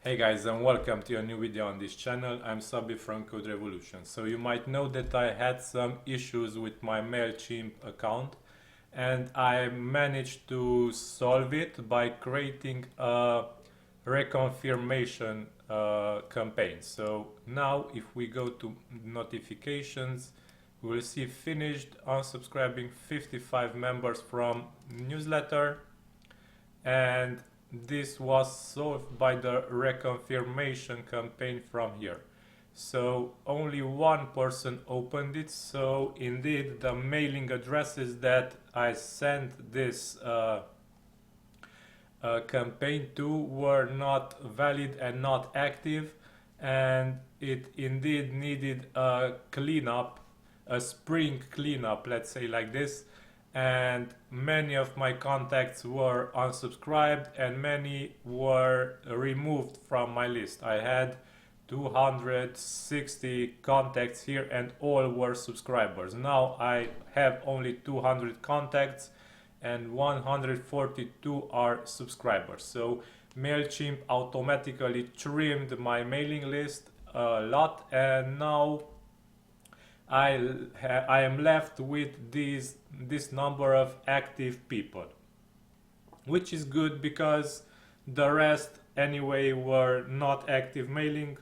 Hey guys, and welcome to a new video on this channel. I'm Szabi from CodeRevolution. So you might know that I had some issues with my MailChimp account and I managed to solve it by creating a reconfirmation campaign. So now if we go to notifications, we will see finished unsubscribing 55 members from newsletter, and this was solved by the reconfirmation campaign from here. So only one person opened it, so indeed the mailing addresses that I sent this campaign to were not valid and not active, and it indeed needed a cleanup, a spring cleanup, let's say like this. And many of my contacts were unsubscribed and many were removed from my list. I had 260 contacts here and all were subscribers. Now I have only 200 contacts and 142 are subscribers. So MailChimp automatically trimmed my mailing list a lot, and now I am left with this number of active people, which is good because the rest anyway were not active mailing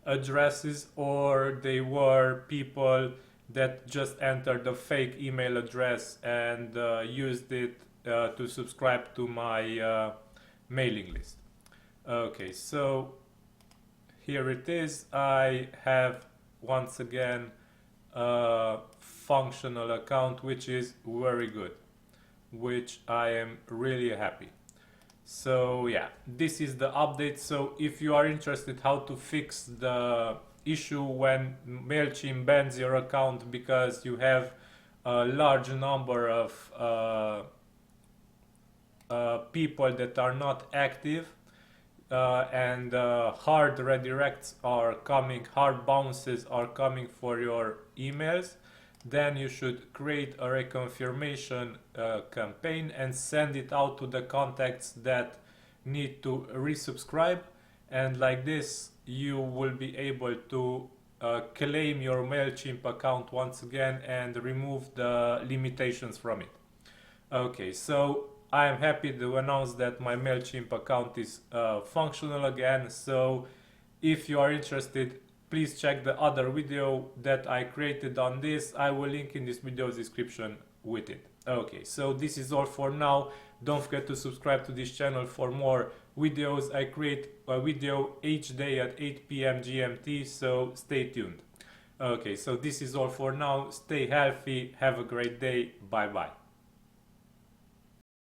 addresses, or they were people that just entered a fake email address and used it to subscribe to my mailing list. Okay, so here it is. I have once again a functional account, which is very good, which I am really happy. So yeah, this is the update. So if you are interested how to fix the issue when MailChimp bans your account because you have a large number of people that are not active, and hard redirects are coming, hard bounces are coming for your emails, then you should create a reconfirmation campaign and send it out to the contacts that need to resubscribe, and like this you will be able to claim your MailChimp account once again and remove the limitations from it. Okay, so I am happy to announce that my MailChimp account is functional again. So if you are interested, please check the other video that I created on this. I will link in this video description with it. Okay, so this is all for now. Don't forget to subscribe to this channel for more videos. I create a video each day at 8 p.m. GMT, so stay tuned. Okay, so this is all for now. Stay healthy. Have a great day. Bye bye.